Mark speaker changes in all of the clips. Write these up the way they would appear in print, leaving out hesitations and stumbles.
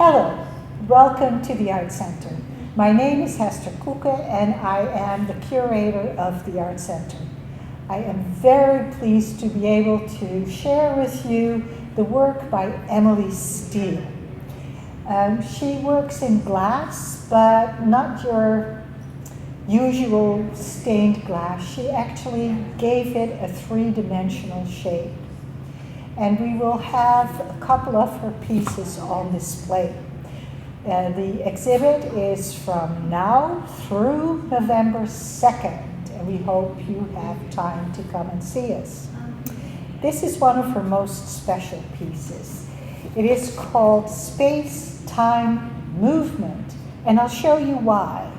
Speaker 1: Hello, welcome to the Art Center. My name is Hester Coucke and I am the curator of the Art Center. I am very pleased to be able to share with you the work by Emily Steele. She works in glass, but not your usual stained glass. She actually gave it a three-dimensional shape. And we will have a couple of her pieces on display. The exhibit is from now through November 2nd, and we hope you have time to come and see us. This is one of her most special pieces. It is called Space-Time Movement, and I'll show you why.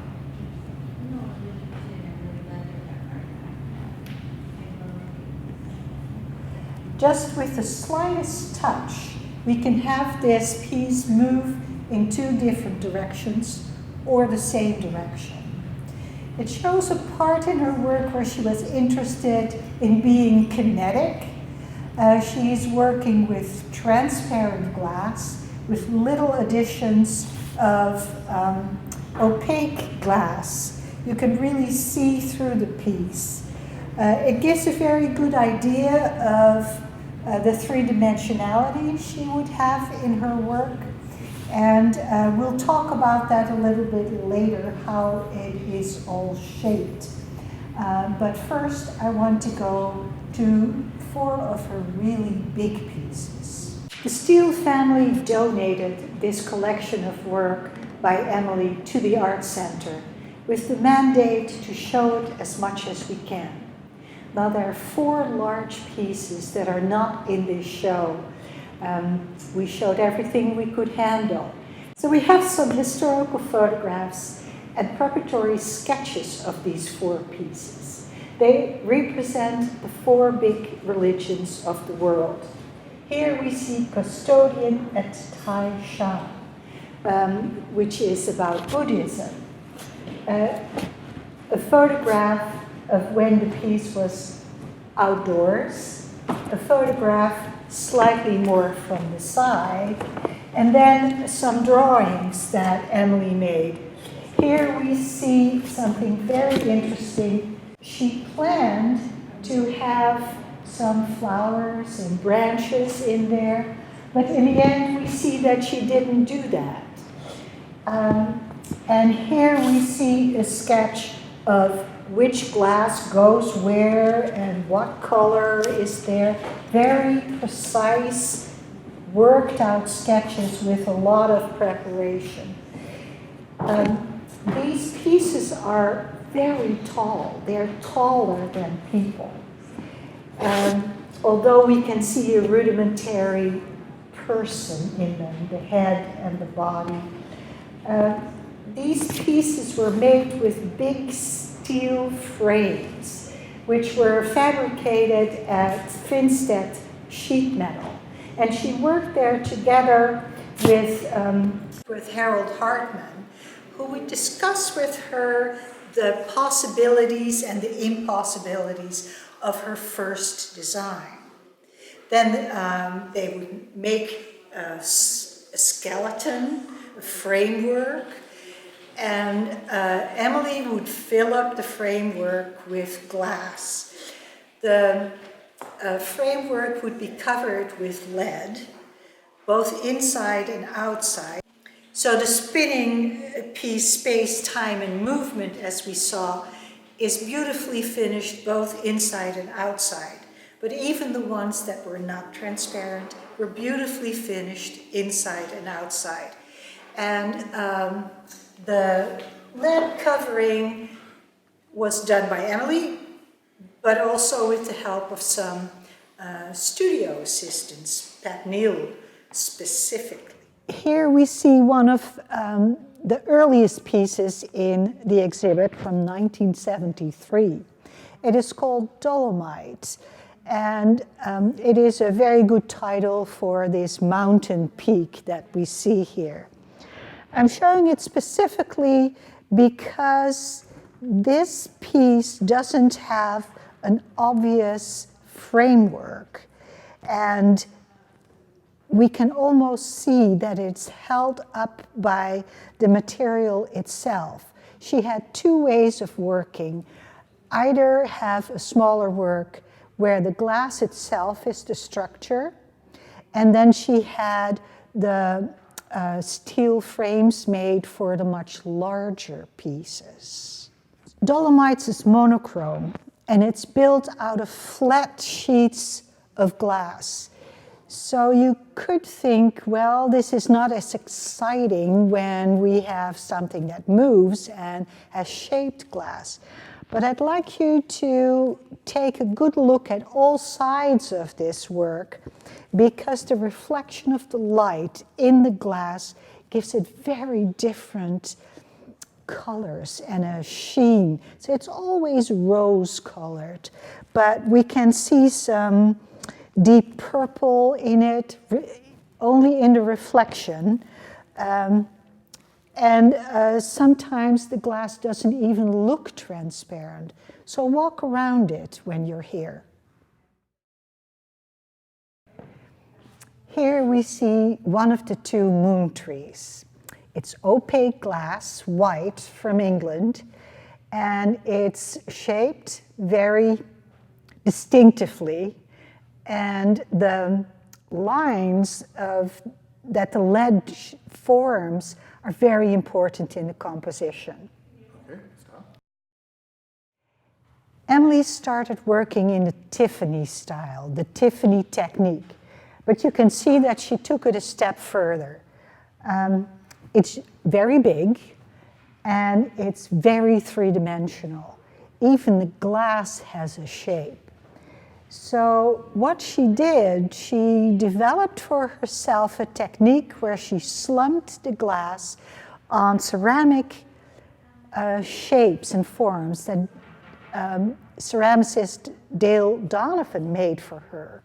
Speaker 1: Just with the slightest touch, we can have this piece move in two different directions or the same direction. It shows a part in her work where she was interested in being kinetic. She's working with transparent glass with little additions of opaque glass. You can really see through the piece. It gives a very good idea of the three-dimensionality she would have in her work. And we'll talk about that a little bit later, how it is all shaped. But first, I want to go to four of her really big pieces. The Steele family donated this collection of work by Emily to the Art Center with the mandate to show it as much as we can. Now, there are four large pieces that are not in this show. We showed everything we could handle. So we have some historical photographs and preparatory sketches of these four pieces. They represent the four big religions of the world. Here we see Custodian at Tai Shan, which is about Buddhism. A photograph of when the piece was outdoors, a photograph slightly more from the side, and then some drawings that Emily made. Here we see something very interesting. She planned to have some flowers and branches in there, but in the end we see that she didn't do that. And here we see a sketch of which glass goes where and what color is there. Very precise, worked out sketches with a lot of preparation. These pieces are very tall. They're taller than people. Although we can see a rudimentary person in them, the head and the body. These pieces were made with big steel frames, which were fabricated at Finstead sheet metal. And she worked there together with Harold Hartman, who would discuss with her the possibilities and the impossibilities of her first design. Then they would make a skeleton, a framework, and Emily would fill up the framework with glass. The framework would be covered with lead, both inside and outside. So the spinning piece, Space, Time, and Movement, as we saw, is beautifully finished both inside and outside. But even the ones that were not transparent were beautifully finished inside and outside. And the lead covering was done by Emily, but also with the help of some studio assistants, Fafnir specifically. Here we see one of the earliest pieces in the exhibit from 1973. It is called Dolomite, and it is a very good title for this mountain peak that we see here. I'm showing it specifically because this piece doesn't have an obvious framework. And we can almost see that it's held up by the material itself. She had two ways of working. Either have a smaller work where the glass itself is the structure, and then she had the steel frames made for the much larger pieces. Dolomites is monochrome, and it's built out of flat sheets of glass. So you could think, well, this is not as exciting when we have something that moves and has shaped glass. But I'd like you to take a good look at all sides of this work, because the reflection of the light in the glass gives it very different colors and a sheen. So it's always rose-colored, but we can see some deep purple in it, only in the reflection. Sometimes the glass doesn't even look transparent. So walk around it when you're here. Here we see one of the two moon trees. It's opaque glass, white, from England, and it's shaped very distinctively, and the lines that the lead forms are very important in the composition. Okay, stop. Emily started working in the Tiffany style, the Tiffany technique, but you can see that she took it a step further. It's very big, and it's very three-dimensional. Even the glass has a shape. So what she did, she developed for herself a technique where she slumped the glass on ceramic shapes and forms that ceramicist Dale Donovan made for her.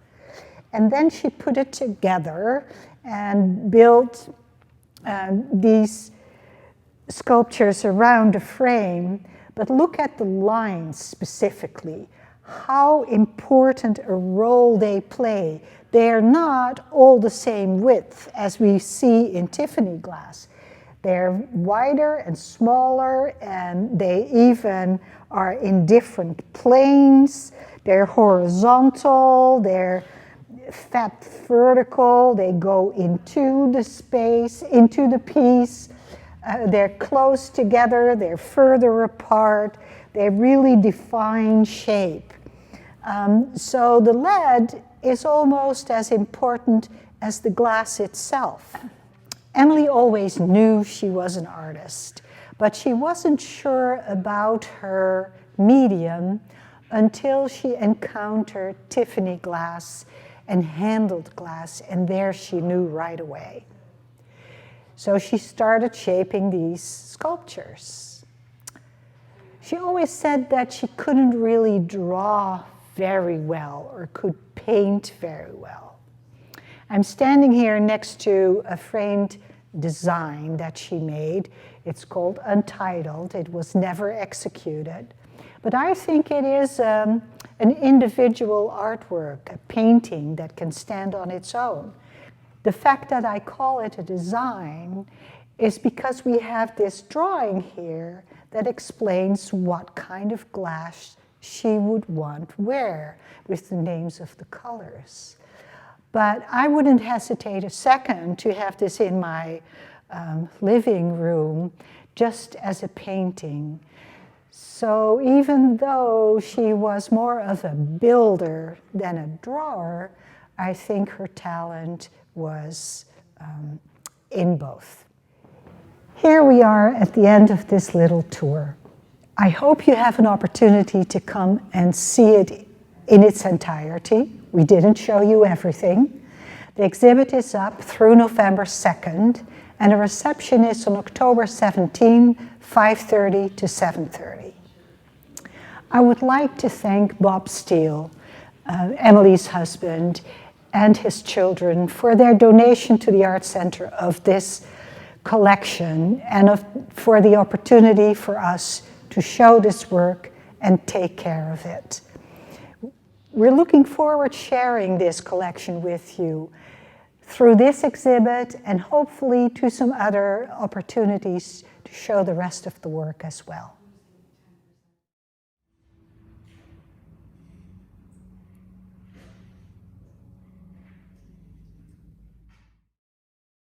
Speaker 1: And then she put it together and built these sculptures around the frame. But look at the lines specifically, how important a role they play. They're not all the same width as we see in Tiffany glass. They're wider and smaller, and they even are in different planes. They're horizontal, they're fat vertical, they go into the space, into the piece. They're close together, they're further apart. They really define shape. So the lead is almost as important as the glass itself. Emily always knew she was an artist, but she wasn't sure about her medium until she encountered Tiffany glass and handled glass, and there she knew right away. So she started shaping these sculptures. She always said that she couldn't really draw very well or could paint very well. I'm standing here next to a framed design that she made. It's called Untitled. It was never executed. But I think it is an individual artwork, a painting that can stand on its own. The fact that I call it a design is because we have this drawing here that explains what kind of glass she would want where, with the names of the colors. But I wouldn't hesitate a second to have this in my living room just as a painting. So even though she was more of a builder than a drawer, I think her talent was in both. Here we are at the end of this little tour. I hope you have an opportunity to come and see it in its entirety. We didn't show you everything. The exhibit is up through November 2nd, and the reception is on October 17, 5:30 to 7:30. I would like to thank Bob Steele, Emily's husband, and his children for their donation to the Art Center of this collection and for the opportunity for us to show this work and take care of it. We're looking forward to sharing this collection with you through this exhibit and hopefully to some other opportunities to show the rest of the work as well.